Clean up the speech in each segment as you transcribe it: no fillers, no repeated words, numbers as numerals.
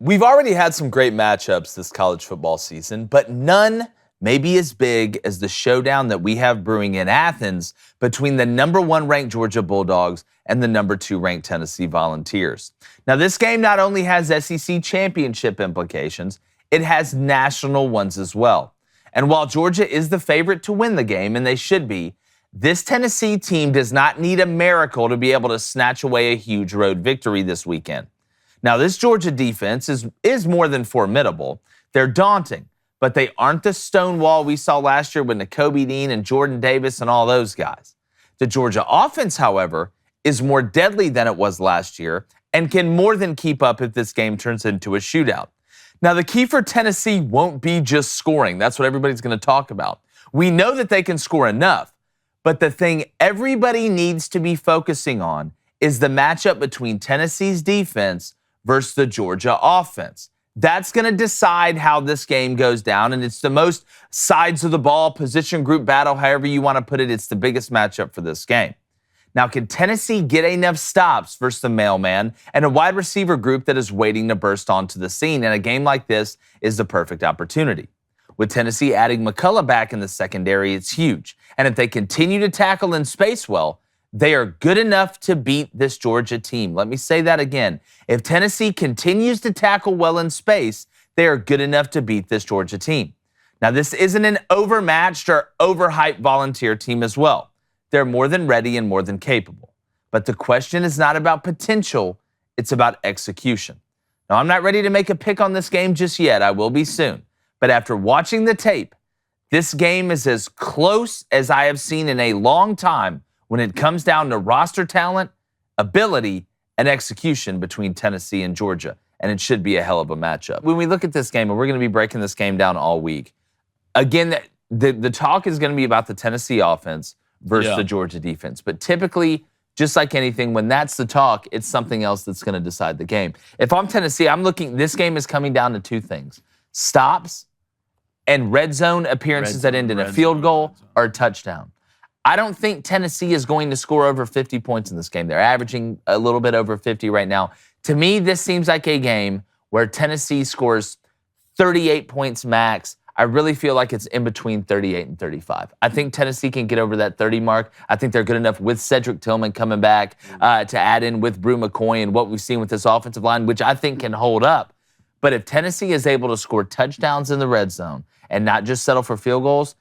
We've already had some great matchups this college football season, but none may be as big as the showdown that we have brewing in Athens between the number 1 ranked Georgia Bulldogs and the number 2 ranked Tennessee Volunteers. Now, this game not only has SEC championship implications, it has national ones as well. And while Georgia is the favorite to win the game, and they should be, this Tennessee team does not need a miracle to be able to snatch away a huge road victory this weekend. Now, this Georgia defense is more than formidable. They're daunting, but they aren't the stonewall we saw last year with Nakobe Dean and Jordan Davis and all those guys. The Georgia offense, however, is more deadly than it was last year and can more than keep up if this game turns into a shootout. Now, the key for Tennessee won't be just scoring. That's what everybody's going to talk about. We know that they can score enough, but the thing everybody needs to be focusing on is the matchup between Tennessee's defense versus the Georgia offense. That's going to decide how this game goes down, and it's the most sides of the ball, position group battle, however you want to put it. It's the biggest matchup for this game. Now, can Tennessee get enough stops versus the mailman and a wide receiver group that is waiting to burst onto the scene? And a game like this is the perfect opportunity. With Tennessee adding McCullough back in the secondary, it's huge. And if they continue to tackle in space well, they are good enough to beat this Georgia team. Let me say that again. If Tennessee continues to tackle well in space, they are good enough to beat this Georgia team. Now, this isn't an overmatched or overhyped Volunteer team as well. They're more than ready and more than capable. But the question is not about potential, it's about execution. Now, I'm not ready to make a pick on this game just yet. I will be soon. But after watching the tape, this game is as close as I have seen in a long time when it comes down to roster talent, ability, and execution between Tennessee and Georgia. And it should be a hell of a matchup. When we look at this game, and we're going to be breaking this game down all week, again, the talk is going to be about the Tennessee offense versus the Georgia defense. But typically, just like anything, when that's the talk, it's something else that's going to decide the game. If I'm Tennessee, this game is coming down to 2 things: stops and red zone appearances that end in a field goal or a touchdown. I don't think Tennessee is going to score over 50 points in this game. They're averaging a little bit over 50 right now. To me, this seems like a game where Tennessee scores 38 points max. I really feel like it's in between 38 and 35. I think Tennessee can get over that 30 mark. I think they're good enough with Cedric Tillman coming back to add in with Brew McCoy and what we've seen with this offensive line, which I think can hold up. But if Tennessee is able to score touchdowns in the red zone and not just settle for field goals,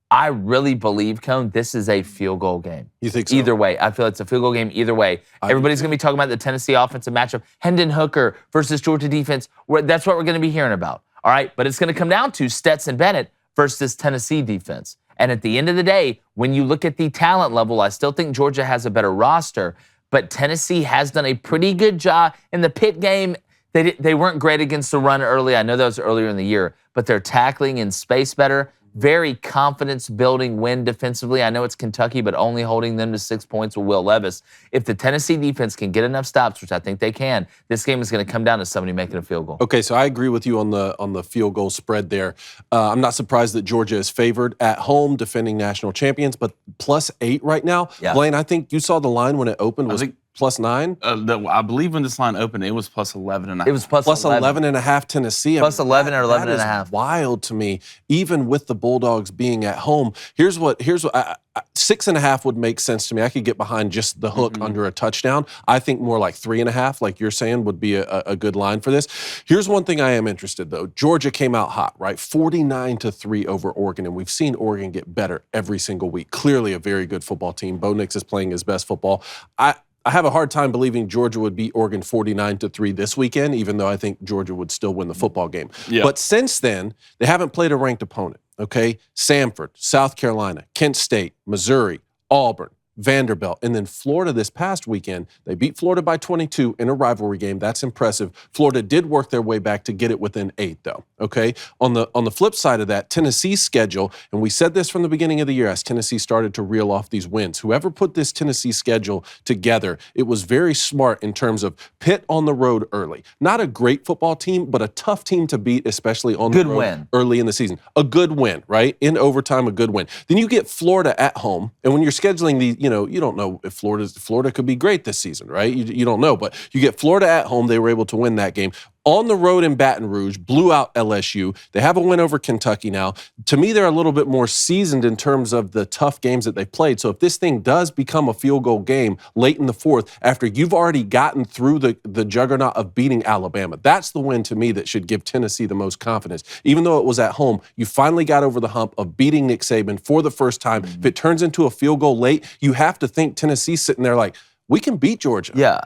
I really believe, Cone, this is a field goal game. You think so? Either way. I feel it's a field goal game either way. Everybody's going to be talking about the Tennessee offensive matchup. Hendon Hooker versus Georgia defense. That's what we're going to be hearing about. All right? But it's going to come down to Stetson Bennett versus Tennessee defense. And at the end of the day, when you look at the talent level, I still think Georgia has a better roster. But Tennessee has done a pretty good job in the Pitt game. They weren't great against the run early. I know that was earlier in the year. But they're tackling in space better. Very confidence-building win defensively. I know it's Kentucky, but only holding them to 6 points with Will Levis. If the Tennessee defense can get enough stops, which I think they can, this game is going to come down to somebody making a field goal. Okay, so I agree with you on the field goal spread there. I'm not surprised that Georgia is favored at home, defending national champions, but +8 right now. Yeah. Blaine, I think you saw the line when it opened was +9. I believe when this line opened, it was +11.5. It was +11.5 Tennessee. +11 or 11.5. That is wild to me, even with the Bulldogs being at home. Here's what 6.5 would make sense to me. I could get behind just the hook under a touchdown. I think more like 3.5, like you're saying, would be a good line for this. Here's one thing I am interested, though. Georgia came out hot, right? 49-3 over Oregon, and we've seen Oregon get better every single week. Clearly a very good football team. Bo Nix is playing his best football. I have a hard time believing Georgia would beat Oregon 49-3 this weekend, even though I think Georgia would still win the football game. Yeah. But since then, they haven't played a ranked opponent, okay? Samford, South Carolina, Kent State, Missouri, Auburn, Vanderbilt, and then Florida this past weekend. They beat Florida by 22 in a rivalry game. That's impressive. Florida did work their way back to get it within 8, though, okay? On the flip side of that, Tennessee's schedule, and we said this from the beginning of the year as Tennessee started to reel off these wins. Whoever put this Tennessee schedule together, it was very smart in terms of Pitt on the road early. Not a great football team, but a tough team to beat, especially on the road early in the season. A good win, right? In overtime, a good win. Then you get Florida at home, and when you're scheduling these, you don't know if Florida could be great this season, right? You don't know, but you get Florida at home. They were able to win that game. on the road in Baton Rouge, blew out LSU. They have a win over Kentucky now. To me, they're a little bit more seasoned in terms of the tough games that they played. So if this thing does become a field goal game late in the fourth, after you've already gotten through the juggernaut of beating Alabama, that's the win to me that should give Tennessee the most confidence. Even though it was at home, you finally got over the hump of beating Nick Saban for the first time. If it turns into a field goal late, you have to think Tennessee's sitting there like, we can beat Georgia. Yeah,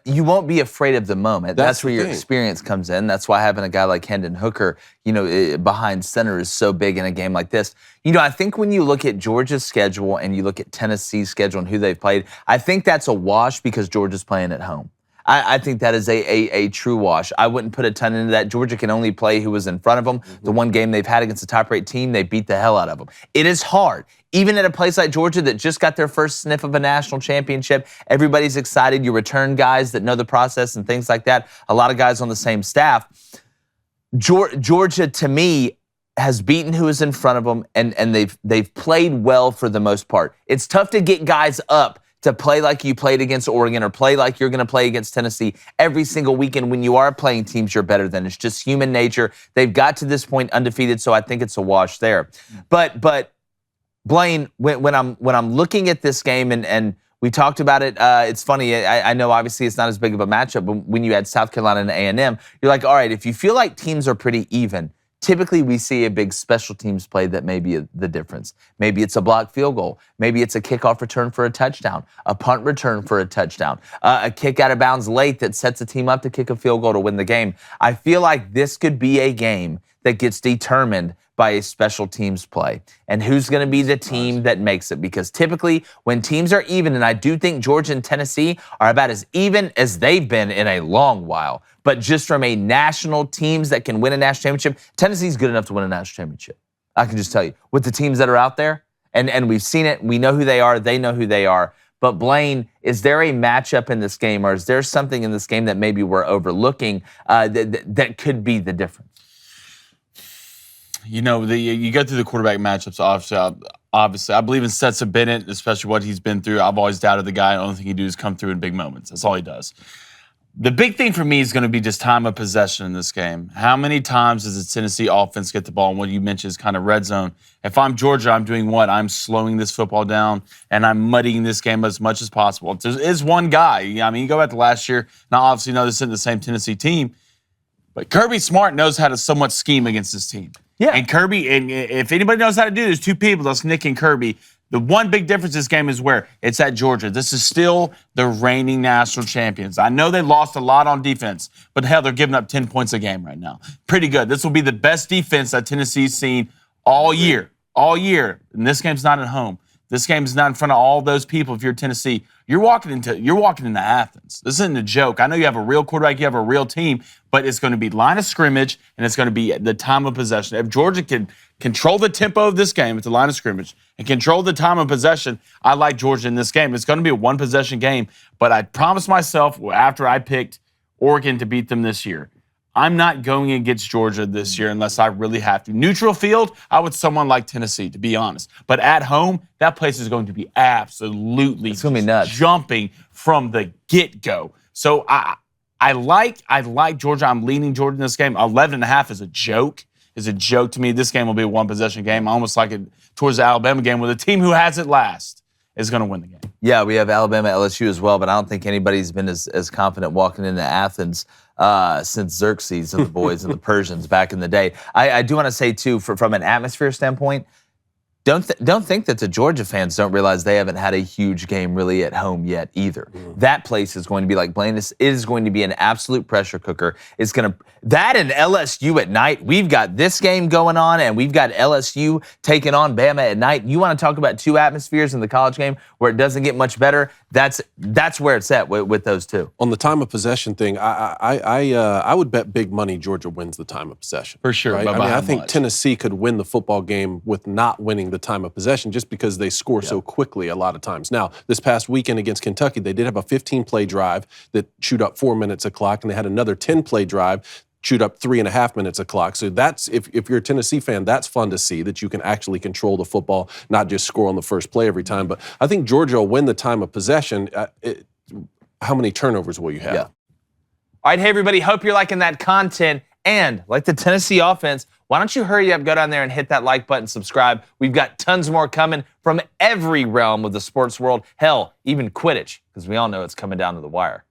you won't be afraid of the moment. That's where your experience comes in. That's why having a guy like Hendon Hooker, behind center is so big in a game like this. I think when you look at Georgia's schedule and you look at Tennessee's schedule and who they've played, I think that's a wash because Georgia's playing at home. I think that is a true wash. I wouldn't put a ton into that. Georgia can only play who was in front of them. The one game they've had against the top-rated team, they beat the hell out of them. It is hard. Even at a place like Georgia that just got their first sniff of a national championship, everybody's excited. You return guys that know the process and things like that. A lot of guys on the same staff. Georgia, to me, has beaten who is in front of them, and they've played well for the most part. It's tough to get guys up to play like you played against Oregon or play like you're going to play against Tennessee every single weekend when you are playing teams you're better than. It's just human nature. They've got to this point undefeated, so I think it's a wash there. But Blaine, when I'm looking at this game and we talked about it, it's funny. I know obviously it's not as big of a matchup, but when you had South Carolina and A&M, you're like, all right, if you feel like teams are pretty even, typically we see a big special teams play that may be the difference. Maybe it's a blocked field goal. Maybe it's a kickoff return for a touchdown, a punt return for a touchdown, a kick out of bounds late that sets a team up to kick a field goal to win the game. I feel like this could be a game that gets determined by a special teams play and who's going to be the team that makes it. Because typically when teams are even, and I do think Georgia and Tennessee are about as even as they've been in a long while, but just from a national teams that can win a national championship, Tennessee's good enough to win a national championship. I can just tell you, with the teams that are out there, and we've seen it, we know who they are, they know who they are. But Blaine, is there a matchup in this game, or is there something in this game that maybe we're overlooking that could be the difference? You go through the quarterback matchups, obviously. I believe in Stetson Bennett, especially what he's been through. I've always doubted the guy. The only thing he does is come through in big moments. That's all he does. The big thing for me is going to be just time of possession in this game. How many times does the Tennessee offense get the ball? And what you mentioned is kind of red zone. If I'm Georgia, I'm doing what? I'm slowing this football down, and I'm muddying this game as much as possible. There is one guy. You go back to last year. Now, obviously, this isn't the same Tennessee team, but Kirby Smart knows how to somewhat scheme against this team. Yeah. And Kirby, and if anybody knows how to do it, there's two people. That's Nick and Kirby. The one big difference this game is where it's at Georgia. This is still the reigning national champions. I know they lost a lot on defense, but hell, they're giving up 10 points a game right now. Pretty good. This will be the best defense that Tennessee's seen all year. All year. And this game's not at home. This game is not in front of all those people. If you're Tennessee, you're walking into Athens. This isn't a joke. I know you have a real quarterback, you have a real team, but it's going to be line of scrimmage and it's going to be the time of possession. If Georgia can control the tempo of this game at the line of scrimmage and control the time of possession, I like Georgia in this game. It's going to be a one-possession game, but I promised myself after I picked Oregon to beat them this year, I'm not going against Georgia this year unless I really have to. Neutral field, I would someone like Tennessee, to be honest. But at home, that place is going to be absolutely jumping from the get-go. So I like Georgia. I'm leaning Georgia in this game. 11.5 is a joke. Is a joke to me. This game will be a one-possession game. I almost like it towards the Alabama game where the team who has it last is going to win the game. Yeah, we have Alabama, LSU as well, but I don't think anybody's been as confident walking into Athens since Xerxes and the boys and the Persians back in the day. I do want to say, too, from an atmosphere standpoint, don't think that the Georgia fans don't realize they haven't had a huge game really at home yet either. That place is going to be like Blaine. It is going to be an absolute pressure cooker. It's going to that and LSU at night. We've got this game going on, and we've got LSU taking on Bama at night. You want to talk about two atmospheres in the college game where it doesn't get much better? That's where it's at with those two. On the time of possession thing, I would bet big money Georgia wins the time of possession. For sure. Right? I think Tennessee could win the football game with not winning the time of possession just because they score so quickly a lot of times. Now, this past weekend against Kentucky, they did have a 15-play drive that chewed up 4 minutes a clock, and they had another 10-play drive chewed up 3.5 minutes a clock. So that's, if you're a Tennessee fan, that's fun to see, that you can actually control the football, not just score on the first play every time. But I think Georgia will win the time of possession. How many turnovers will you have? Yeah. All right, hey, everybody. Hope you're liking that content. And like the Tennessee offense, why don't you hurry up, go down there and hit that like button, subscribe. We've got tons more coming from every realm of the sports world. Hell, even Quidditch, because we all know it's coming down to the wire.